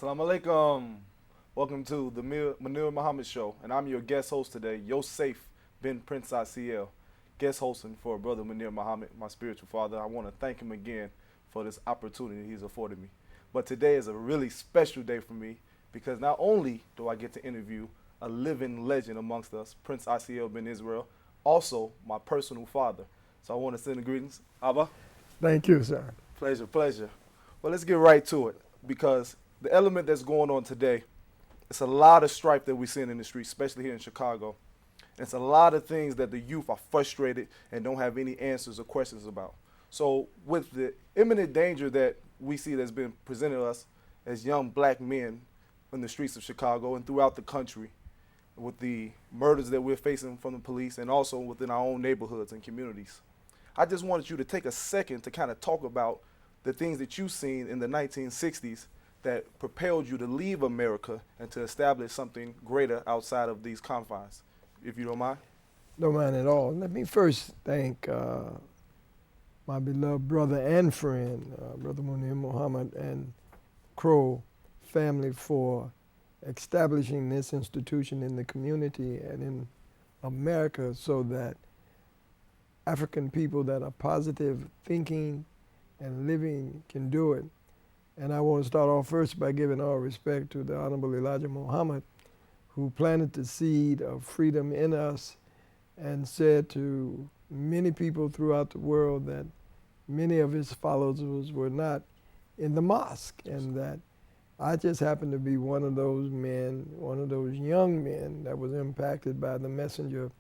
Assalamu alaikum. Welcome to the Manir Muhammad Show, and I'm your guest host today, Yosef bin Prince Asiel, guest hosting for Brother Manir Muhammad, my spiritual father. I want to thank him again for this opportunity he's afforded me. But today is a really special day for me because not only do I get to interview a living legend amongst us, Prince Asiel bin Israel, also my personal father. So I want to send the greetings. Abba. Thank you, sir. Pleasure, pleasure. Well, let's get right to it because the element that's going on today, it's a lot of strife that we're seeing in the streets, especially here in Chicago. And it's a lot of things that the youth are frustrated and don't have any answers or questions about. So with the imminent danger that we see that's been presented to us as young black men in the streets of Chicago and throughout the country, with the murders that we're facing from the police and also within our own neighborhoods and communities, I just wanted you to take a second to kind of talk about the things that you've seen in the 1960s that propelled you to leave America and to establish something greater outside of these confines, if you don't mind. Don't mind at all. Let me first thank my beloved brother and friend, Brother Munir Muhammad and Crow family for establishing this institution in the community and in America so that African people that are positive thinking and living can do it. And I want to start off first by giving all respect to the Honorable Elijah Muhammad, who planted the seed of freedom in us and said to many people throughout the world that many of his followers were not in the mosque, and that I just happened to be one of those men, one of those young men that was impacted by the messenger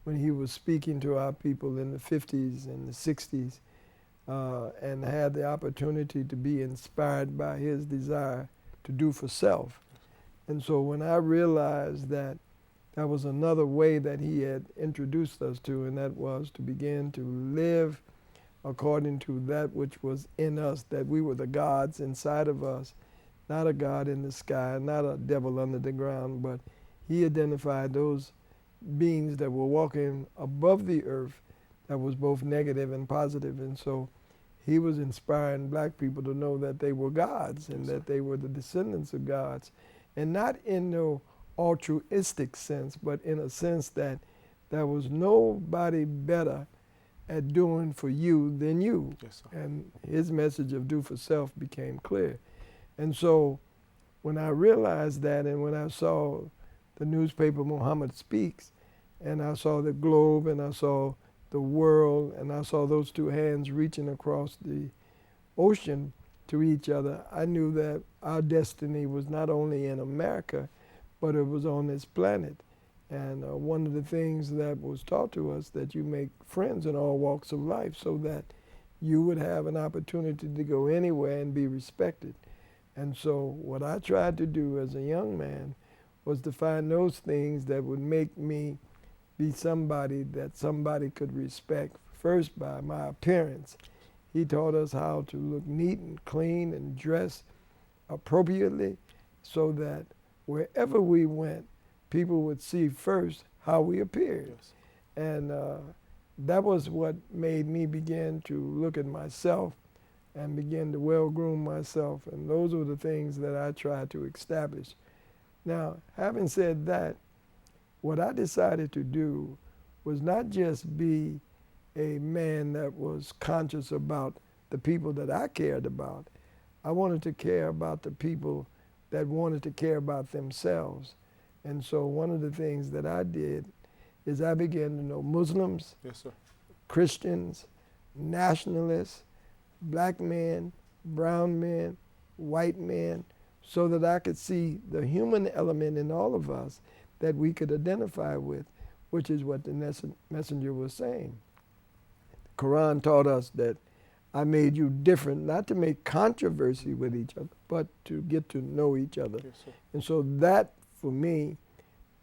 when he was speaking to our people in the 50s and the 60s, and had the opportunity to be inspired by his desire to do for self. And so when I realized that that was another way that he had introduced us to, and that was to begin to live according to that which was in us, that we were the gods inside of us, not a God in the sky, not a devil under the ground, but he identified those beings that were walking above the earth that was both negative and positive. And so he was inspiring black people to know that they were gods and that they were the descendants of gods. And not in no altruistic sense, but in a sense that there was nobody better at doing for you than you. Yes, sir. And his message of do for self became clear. And so when I realized that, and when I saw the newspaper Muhammad Speaks, and I saw the globe, and I saw the world, and I saw those two hands reaching across the ocean to each other, I knew that our destiny was not only in America, but it was on this planet. And one of the things that was taught to us, that you make friends in all walks of life so that you would have an opportunity to go anywhere and be respected. And so what I tried to do as a young man was to find those things that would make me be somebody that somebody could respect, first by my appearance. He taught us how to look neat and clean and dress appropriately so that wherever we went, people would see first how we appeared. Yes. And that was what made me begin to look at myself and begin to well-groom myself. And those were the things that I tried to establish. Now, having said that, what I decided to do was not just be a man that was conscious about the people that I cared about. I wanted to care about the people that wanted to care about themselves. And so one of the things that I did is I began to know Muslims, Yes, sir. Christians, nationalists, black men, brown men, white men, so that I could see the human element in all of us that we could identify with, which is what the messenger was saying. The Quran taught us that I made you different, not to make controversy with each other, but to get to know each other. Yes, sir. And so that, for me,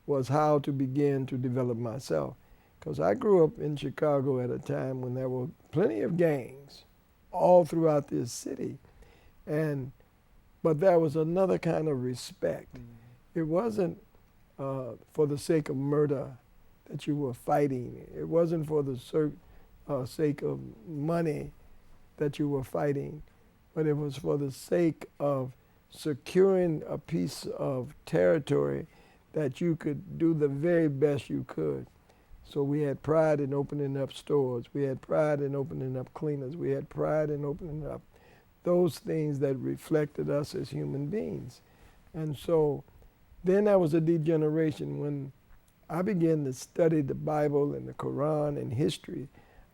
was how to begin to develop myself. Because I grew up in Chicago at a time when there were plenty of gangs all throughout this city. But there was another kind of respect. It wasn't for the sake of murder that you were fighting. It wasn't for the sake of money that you were fighting, but it was for the sake of securing a piece of territory that you could do the very best you could. So we had pride in opening up stores. We had pride in opening up cleaners. We had pride in opening up those things that reflected us as human beings. And so then there was a degeneration. When I began to study the Bible and the Quran and history,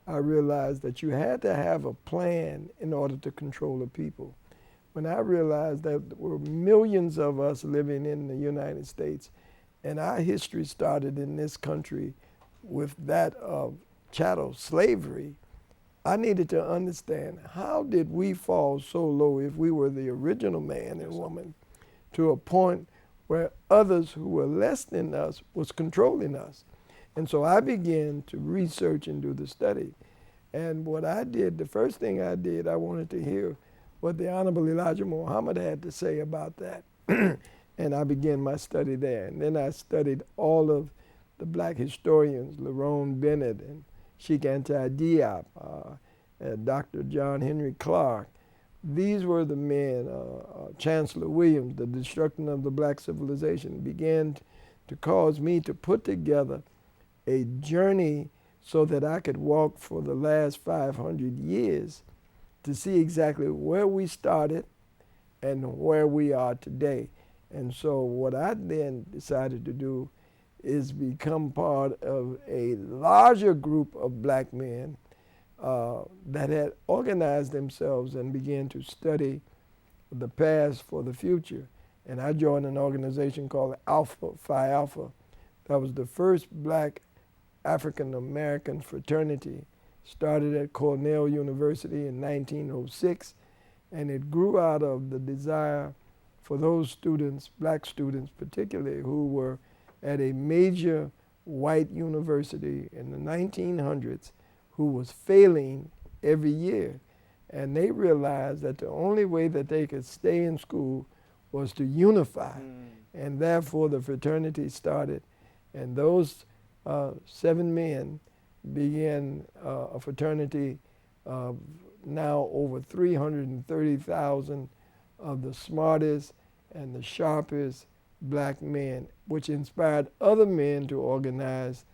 I realized that you had to have a plan in order to control the people. When I realized that there were millions of us living in the United States, and our history started in this country with that of chattel slavery, I needed to understand, how did we fall so low if we were the original man and woman to a point where others who were less than us was controlling us? And so I began to research and do the study. And what I did, the first thing I did, I wanted to hear what the Honorable Elijah Muhammad had to say about that. And I began my study there. And then I studied all of the black historians, Lerone Bennett and Sheikh Anta Diop, Dr. John Henry Clark. These were the men, Chancellor Williams, the destruction of the black civilization, began to cause me to put together a journey so that I could walk for the last 500 years to see exactly where we started and where we are today. And so what I then decided to do is become part of a larger group of black men that had organized themselves and began to study the past for the future. And I joined an organization called Alpha Phi Alpha. That was the first black African American fraternity, started at Cornell University in 1906, and it grew out of the desire for those students, black students particularly, who were at a major white university in the 1900s, who was failing every year. And they realized that the only way that they could stay in school was to unify. And therefore the fraternity started. And those 7 men began a fraternity of now over 330,000 of the smartest and the sharpest black men, which inspired other men to organize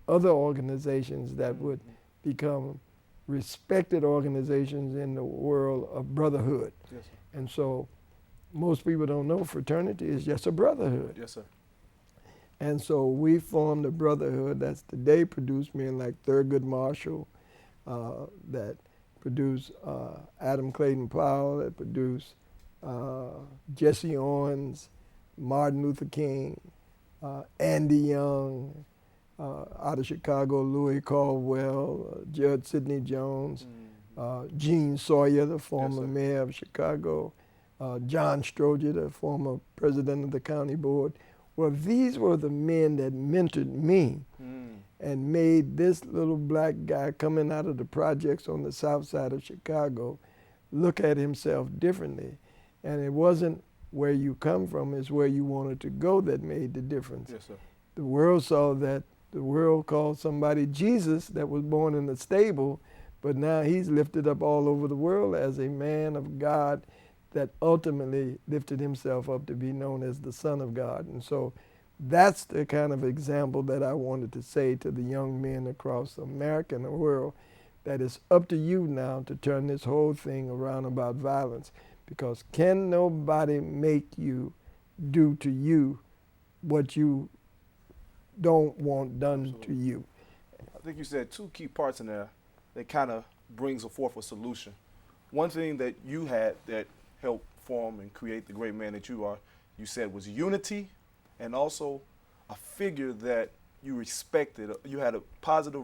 other organizations that would become respected organizations in the world of brotherhood. Yes, sir. And so most people don't know fraternity is just a brotherhood. Yes, sir. And so we formed a brotherhood that's today produced men like Thurgood Marshall, that produced Adam Clayton Powell, that produced Jesse Owens, Martin Luther King, Andy Young, out of Chicago, Louis Caldwell, Judge Sidney Jones, Gene Sawyer, the former mayor of Chicago, John Stroger, the former president of the county board. Well, these were the men that mentored me and made this little black guy coming out of the projects on the south side of Chicago look at himself differently. And it wasn't where you come from, it's where you wanted to go that made the difference. Yes, sir. The world saw that. The world called somebody Jesus that was born in a stable, but now he's lifted up all over the world as a man of God that ultimately lifted himself up to be known as the Son of God. And so that's the kind of example that I wanted to say to the young men across America and the world, that it's up to you now to turn this whole thing around about violence, because can nobody make you do to you what you don't want done to you. I think you said 2 key parts in there that kind of brings forth a solution. One thing that you had that helped form and create the great man that you are, you said, was unity, and also a figure that you respected. You had a positive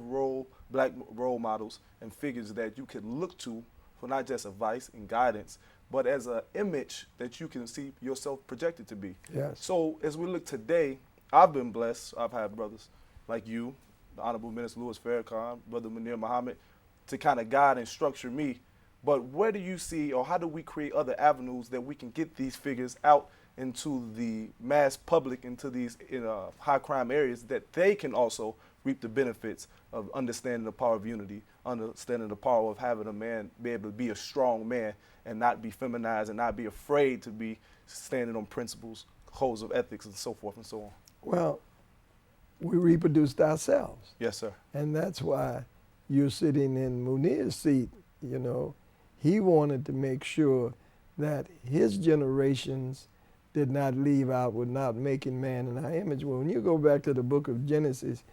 black role models and figures that you could look to for not just advice and guidance, but as an image that you can see yourself projected to be. Yes. So as we look today, I've been blessed. I've had brothers like you, the Honorable Minister Louis Farrakhan, Brother Munir Muhammad, to kind of guide and structure me. But where do you see, or how do we create other avenues that we can get these figures out into the mass public, into these high crime areas, that they can also reap the benefits of understanding the power of unity understanding the power of having a man be able to be a strong man and not be feminized and not be afraid to be standing on principles, codes of ethics, and so forth and so on. Well, we reproduced ourselves. Yes, sir. And that's why you're sitting in Munir's seat. You know, he wanted to make sure that his generations did not leave out without making man in our image. Well, when you go back to the book of Genesis,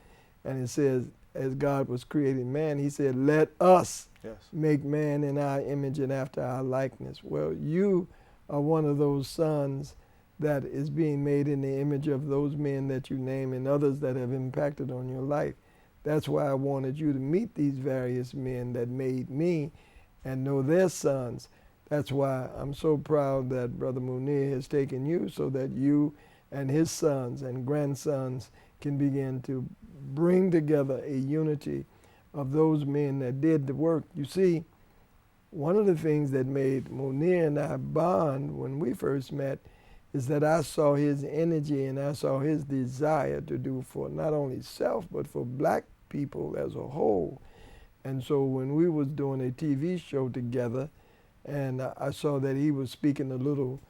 and it says, as God was creating man, he said, let us make man in our image and after our likeness. Well, you are one of those sons that is being made in the image of those men that you name and others that have impacted on your life. That's why I wanted you to meet these various men that made me and know their sons. That's why I'm so proud that Brother Munir has taken you so that you and his sons and grandsons can begin to bring together a unity of those men that did the work. You see, one of the things that made Munir and I bond when we first met is that I saw his energy and I saw his desire to do for not only self, but for black people as a whole. And so when we was doing a TV show together, and I saw that he was speaking a little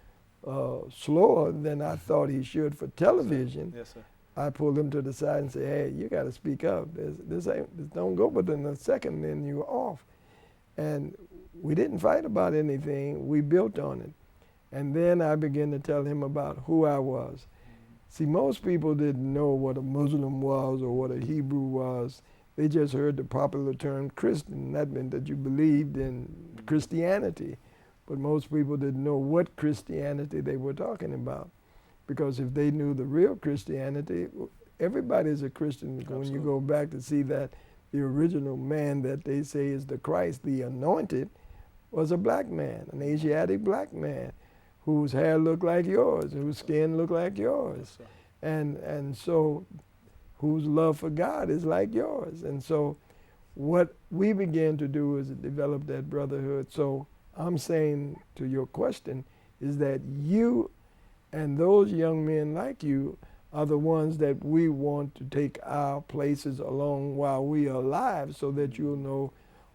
slower than I thought he should for television, yes, sir. I pulled him to the side and said, hey, you got to speak up. This don't go within a second, then you're off. And we didn't fight about anything. We built on it. And then I began to tell him about who I was. See, most people didn't know what a Muslim was or what a Hebrew was. They just heard the popular term Christian. That meant that you believed in Christianity. But most people didn't know what Christianity they were talking about. Because if they knew the real Christianity, everybody's a Christian. Absolutely. When you go back to see that the original man that they say is the Christ, the anointed, was a black man, an Asiatic black man, whose hair looked like yours, whose skin looked like yours, Yes, and so whose love for God is like yours. And so what we began to do is develop that brotherhood. So I'm saying to your question is that you and those young men like you are the ones that we want to take our places along while we are alive so that you'll know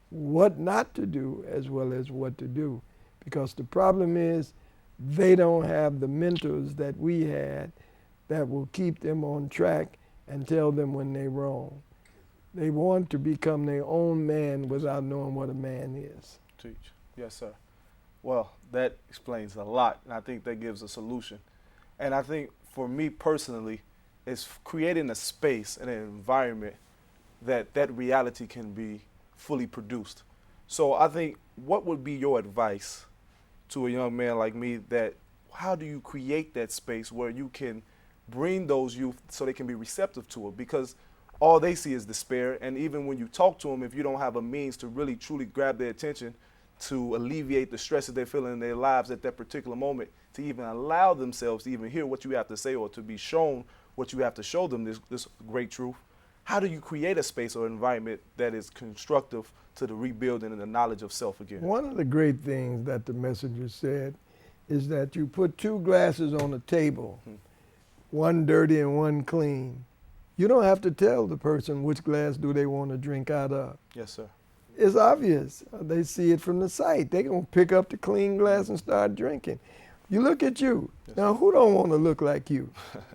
what not to do as well as what to do. Because the problem is they don't have the mentors that we had that will keep them on track and tell them when they're wrong. They want to become their own man without knowing what a man is. Teach. Yes, sir. Well, that explains a lot, and I think that gives a solution. And I think for me personally, it's creating a space and an environment that that reality can be fully produced. So I think, what would be your advice to a young man like me that how do you create that space where you can bring those youth so they can be receptive to it? Because all they see is despair, and even when you talk to them, if you don't have a means to really truly grab their attention to alleviate the stress that they're feeling in their lives at that particular moment, to even allow themselves to even hear what you have to say or to be shown what you have to show them, this great truth, how do you create a space or environment that is constructive to the rebuilding and the knowledge of self again? One of the great things that the messenger said is that you put two glasses on a table, one dirty and one clean. You don't have to tell the person which glass do they want to drink out of. Yes, sir. It's obvious. They see it from the sight. They're going to pick up the clean glass and start drinking. You look at you. Yes, now, who don't want to look like you?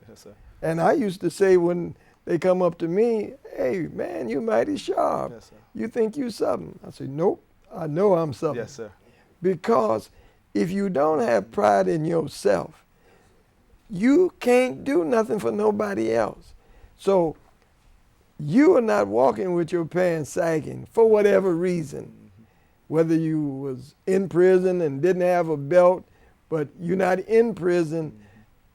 Yes, sir. And I used to say when they come up to me, hey, man, you mighty sharp. Yes, sir. You think you something. I say, nope, I know I'm something. Yes, sir. Because if you don't have pride in yourself, you can't do nothing for nobody else. So you are not walking with your pants sagging for whatever reason. Whether you was in prison and didn't have a belt, but you're not in prison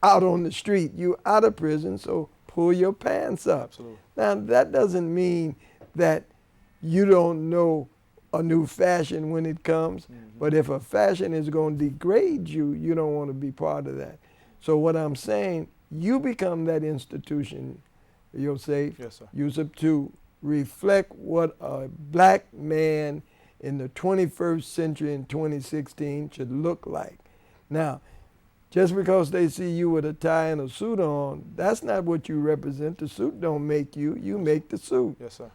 out on the street. You're out of prison, so pull your pants up. Absolutely. Now, that doesn't mean that you don't know a new fashion when it comes, but if a fashion is going to degrade you, you don't want to be part of that. So what I'm saying, you become that institution, Yosef, Yes, sir. Yosef, to reflect what a black man in the 21st century in 2016 should look like. Now, just because they see you with a tie and a suit on, that's not what you represent. The suit don't make you, you make the suit. Yes, sir.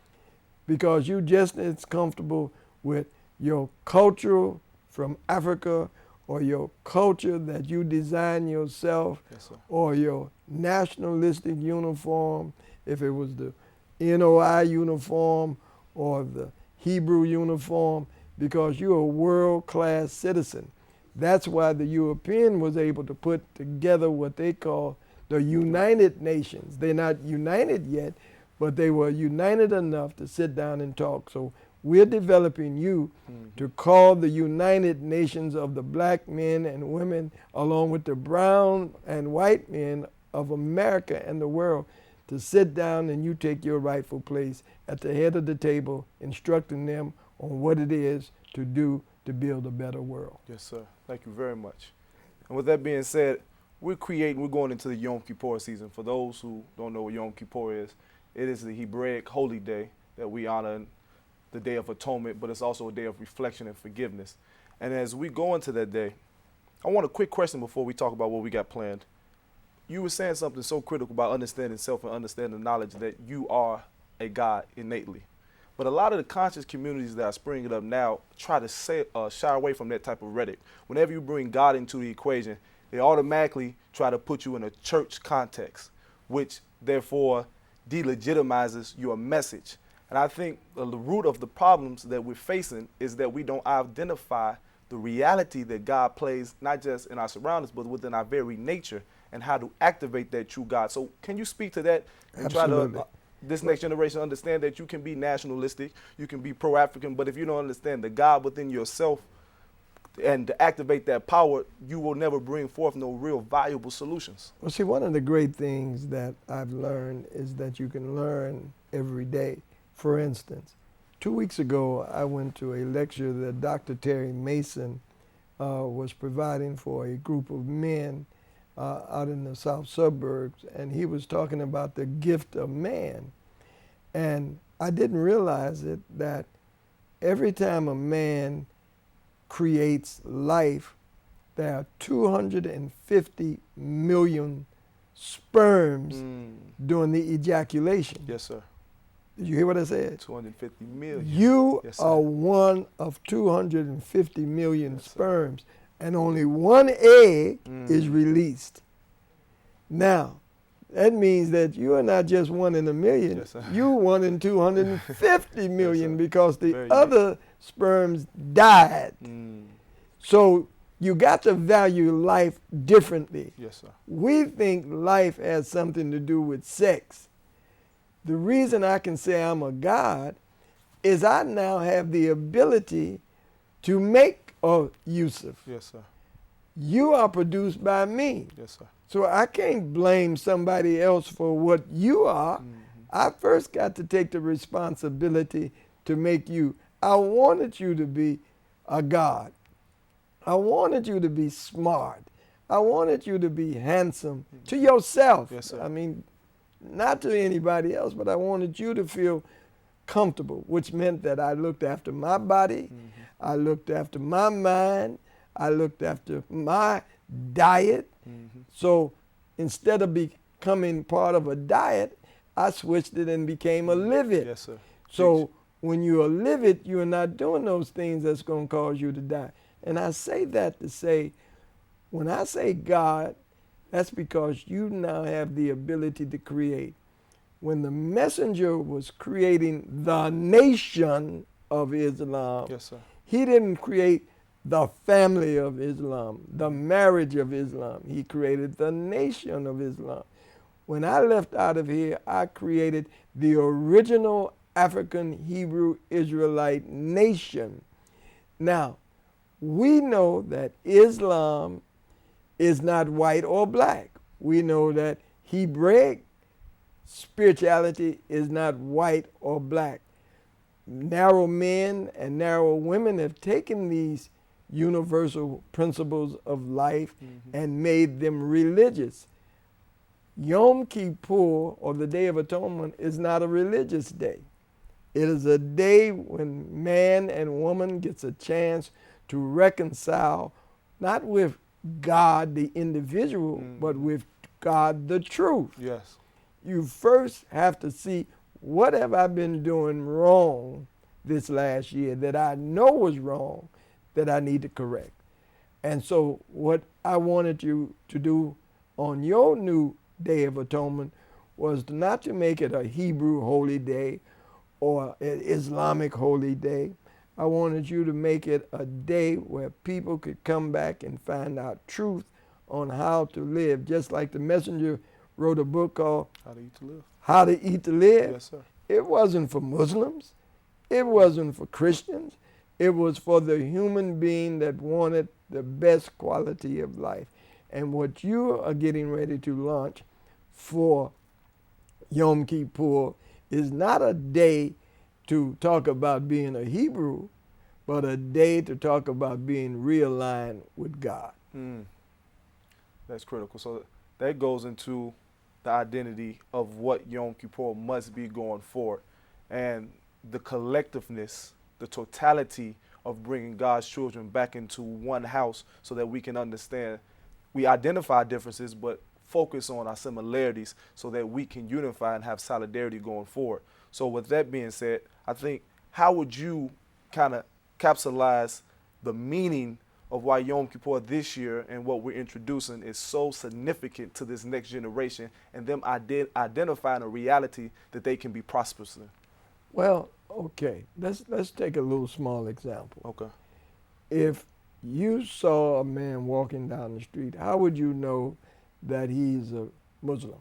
because you just as comfortable with your culture from Africa or your culture that you design yourself, Yes, sir. or your nationalistic uniform, if it was the NOI uniform or the Hebrew uniform, because you're a world-class citizen. That's why the European was able to put together what they call the United Nations. They're not united yet, but they were united enough to sit down and talk. So we're developing you to call the United Nations of the black men and women, along with the brown and white men of America and the world, to sit down and you take your rightful place at the head of the table, instructing them on what it is to do to build a better world. Yes, sir. Thank you very much. And with that being said, we're going into the Yom Kippur season. For those who don't know what Yom Kippur is, it is the Hebraic holy day that we honor, the Day of Atonement, but it's also a day of reflection and forgiveness. And as we go into that day, I want a quick question before we talk about what we got planned. You were saying something so critical about understanding self and understanding the knowledge that you are a God innately. But a lot of the conscious communities that are springing up now try to shy away from that type of rhetoric. Whenever you bring God into the equation, they automatically try to put you in a church context, which therefore delegitimizes your message. And I think the root of the problems that we're facing is that we don't identify the reality that God plays, not just in our surroundings, but within our very nature, and how to activate that true God. So can you speak to that and Absolutely. try to this next generation understand that you can be nationalistic, you can be pro-African, but if you don't understand the God within yourself and to activate that power, you will never bring forth no real valuable solutions. Well, see, one of the great things that I've learned is that you can learn every day. For instance, 2 weeks ago, I went to a lecture that Dr. Terry Mason was providing for a group of men out in the south suburbs, and he was talking about the gift of man. And I didn't realize it, that every time a man creates life, there are 250 million sperms during the ejaculation. Yes, sir. Did you hear what I said? 250 million. You Yes, sir. are one of 250 million sperms, and only one egg is released. Now, that means that you are not just one in a million. Yes, sir. You're one in 250 million, sir. because the Very other sperms died. So you got to value life differently. Yes, sir. We think life has something to do with sex. The reason I can say I'm a God is I now have the ability to make a Yosef. Yes, sir. You are produced by me. Yes, sir. So I can't blame somebody else for what you are. I first got to take the responsibility to make you. I wanted you to be a God. I wanted you to be smart. I wanted you to be handsome to yourself. Yes, sir. I mean, not to anybody else, but I wanted you to feel comfortable, which meant that I looked after my body, I looked after my mind, I looked after my diet. So instead of becoming part of a diet, I switched it and became a live it. Yes, sir. So when you're a live it, you're not doing those things that's going to cause you to die. And I say that to say, when I say God, that's because you now have the ability to create. When the messenger was creating the nation of Islam, Yes, sir. he didn't create the family of Islam, the marriage of Islam. He created the nation of Islam. When I left out of here, I created the original African Hebrew Israelite nation. Now, we know that Islam is not white or black. We know that Hebraic spirituality is not white or black. Narrow men and narrow women have taken these universal principles of life and made them religious. Yom Kippur, or the Day of Atonement, is not a religious day. It is a day when man and woman gets a chance to reconcile, not with God the individual, but with God the truth. Yes. You first have to see what have I been doing wrong this last year that I know was wrong that I need to correct? And so what I wanted you to do on your new Day of Atonement was not to make it a Hebrew holy day or an Islamic holy day. I wanted you to make it a day where people could come back and find out truth on how to live. Just like the messenger wrote a book called How to Eat to Live. How to Eat to Live. Yes, sir. It wasn't for Muslims. It wasn't for Christians. It was for the human being that wanted the best quality of life. And what you are getting ready to launch for Yom Kippur is not a day to talk about being a Hebrew, but a day to talk about being realigned with God. That's critical. So that goes into the identity of what Yom Kippur must be going forward, and the collectiveness, the totality of bringing God's children back into one house so that we can understand. We identify differences, but focus on our similarities so that we can unify and have solidarity going forward. So with that being said, I think, how would you kind of capsulize the meaning of why Yom Kippur this year and what we're introducing is so significant to this next generation, and them identifying a reality that they can be prosperous in? Well, okay, let's take a little small example. Okay. If you saw a man walking down the street, how would you know that he's a Muslim?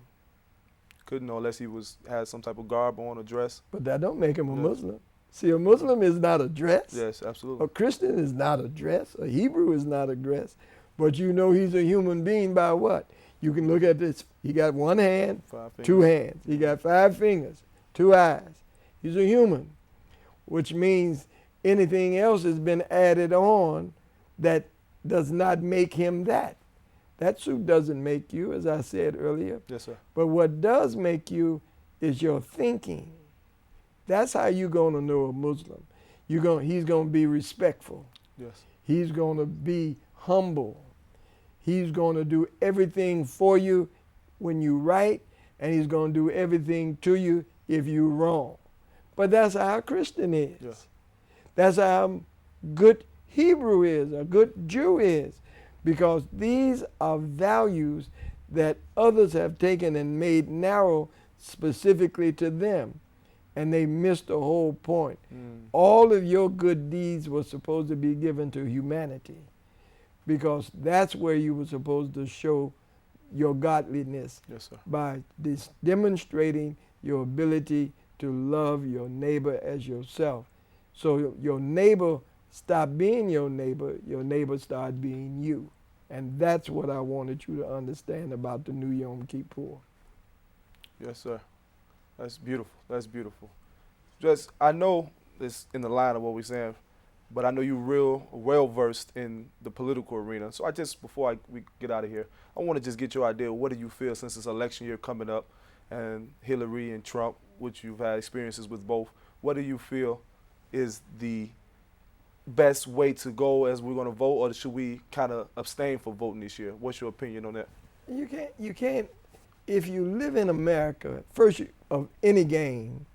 Couldn't know unless he had some type of garb on, a dress. But that don't make him a Yeah. Muslim. See, a Muslim is not a dress. Yes, absolutely. A Christian is not a dress. A Hebrew is not a dress. But you know he's a human being by what? You can look at this. He got one hand, 5 fingers. 2 hands. He got 5 fingers, 2 eyes. He's a human, which means anything else has been added on that does not make him that. That suit doesn't make you, as I said earlier. Yes, sir. But what does make you is your thinking. That's how you're going to know a Muslim. He's going to be respectful. Yes. He's going to be humble. He's going to do everything for you when you right, and he's going to do everything to you if you're wrong. But that's how a Christian is. Yeah. That's how a good Hebrew is, a good Jew is, because these are values that others have taken and made narrow specifically to them, and they missed the whole point. All of your good deeds were supposed to be given to humanity, because that's where you were supposed to show your godliness. Yes, sir. By demonstrating your ability to love your neighbor as yourself. So your neighbor stopped being your neighbor started being you. And that's what I wanted you to understand about the new Yom Kippur. Yes, sir. That's beautiful. That's beautiful. Just, I know it's in the line of what we're saying, but I know you're real well versed in the political arena. So before we get out of here, I want to just get your idea. What do you feel, since it's election year coming up, and Hillary and Trump, which you've had experiences with both, what do you feel is the best way to go as we're going to vote, or should we kind of abstain from voting this year? What's your opinion on that? You can't, if you live in America, first of any game,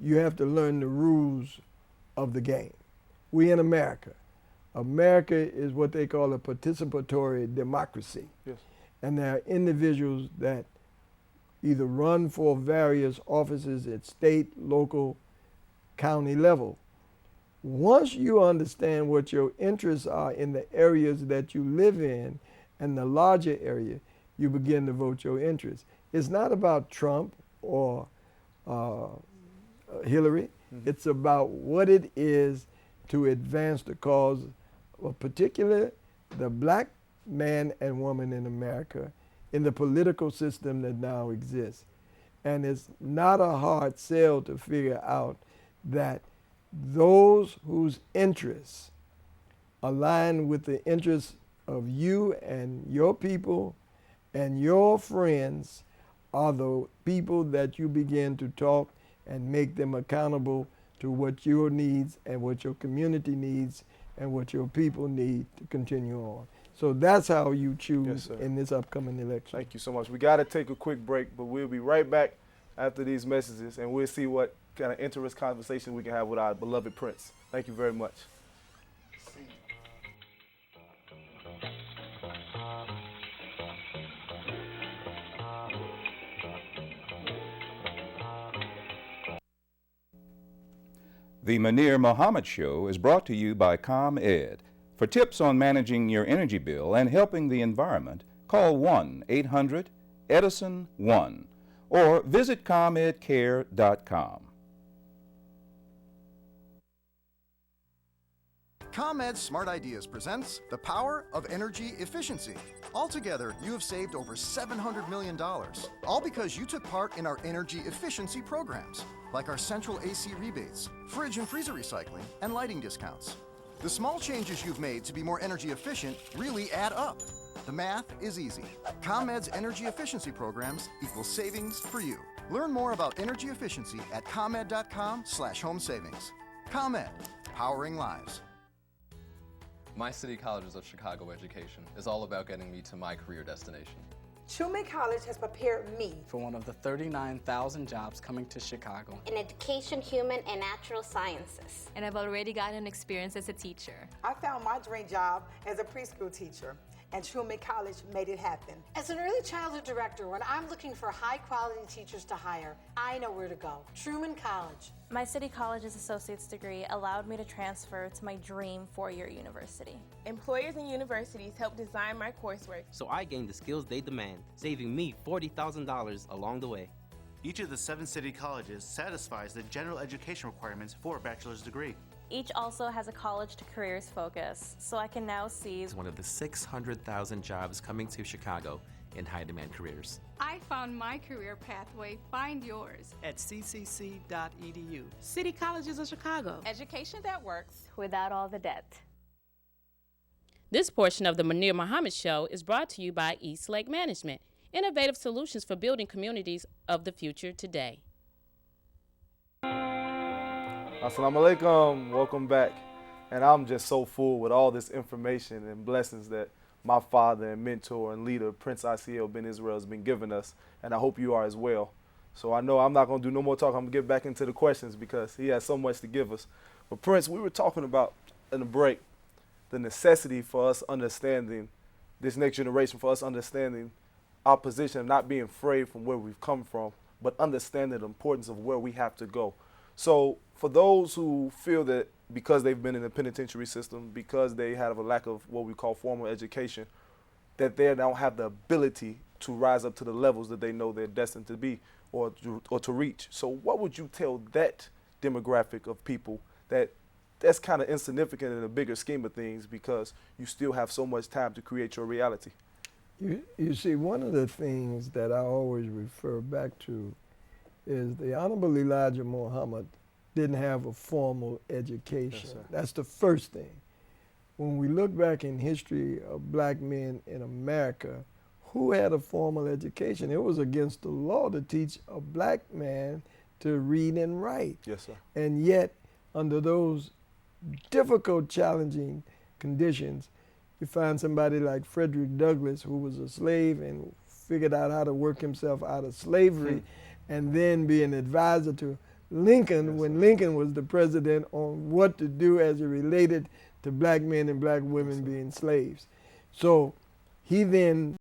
you have to learn the rules of the game. We in America. America is what they call a participatory democracy. Yes. And there are individuals that either run for various offices at state, local, county level. Once you understand what your interests are in the areas that you live in and the larger area, you begin to vote your interests. It's not about Trump or Hillary. It's about what it is to advance the cause of particularly the black man and woman in America in the political system that now exists. And it's not a hard sell to figure out that those whose interests align with the interests of you and your people and your friends are the people that you begin to talk and make them accountable to what your needs and what your community needs and what your people need to continue on. So that's how you choose Yes, in this upcoming election. Thank you so much. We got to take a quick break, but we'll be right back after these messages, and we'll see what kind of interesting conversation we can have with our beloved Prince. Thank you very much. The Munir Muhammad Show is brought to you by ComEd. For tips on managing your energy bill and helping the environment, call 1-800-EDISON-1 or visit comedcare.com. ComEd Smart Ideas presents the power of energy efficiency. Altogether, you have saved over $700 million, all because you took part in our energy efficiency programs, like our central AC rebates, fridge and freezer recycling, and lighting discounts. The small changes you've made to be more energy efficient really add up. The math is easy. ComEd's energy efficiency programs equal savings for you. Learn more about energy efficiency at comed.com/home savings. ComEd, powering lives. My City Colleges of Chicago education is all about getting me to my career destination. Truman College has prepared me for one of the 39,000 jobs coming to Chicago in education, human, and natural sciences. And I've already gotten experience as a teacher. I found my dream job as a preschool teacher, and Truman College made it happen. As an early childhood director, when I'm looking for high-quality teachers to hire, I know where to go. Truman College. My City College's associate's degree allowed me to transfer to my dream four-year university. Employers and universities help design my coursework, so I gained the skills they demand, saving me $40,000 along the way. Each of the 7 city colleges satisfies the general education requirements for a bachelor's degree. Each also has a college to careers focus, so I can now see one of the 600,000 jobs coming to Chicago in high-demand careers. I found my career pathway. Find yours at ccc.edu. City Colleges of Chicago. Education that works without all the debt. This portion of the Munir Muhammad Show is brought to you by East Lake Management, innovative solutions for building communities of the future today. Assalamu alaikum, welcome back. And I'm just so full with all this information and blessings that my father and mentor and leader, Prince Asiel Ben Israel, has been giving us, and I hope you are as well. So I know I'm not going to do no more talk. I'm going to get back into the questions because he has so much to give us. But Prince, we were talking about in the break the necessity for us understanding this next generation, for us understanding our position of not being afraid from where we've come from, but understanding the importance of where we have to go. So for those who feel that because they've been in the penitentiary system, because they have a lack of what we call formal education, that they don't have the ability to rise up to the levels that they know they're destined to be or to reach. So what would you tell that demographic of people that's kind of insignificant in the bigger scheme of things because you still have so much time to create your reality? You see, one of the things that I always refer back to is the Honorable Elijah Muhammad didn't have a formal education. Yes, that's the first thing. When we look back in history of black men in America, who had a formal education? It was against the law to teach a black man to read and write. Yes, sir. And yet, under those difficult, challenging conditions, you find somebody like Frederick Douglass, who was a slave and figured out how to work himself out of slavery, and then be an advisor to Lincoln when Lincoln was the president on what to do as it related to black men and black women being slaves. So he then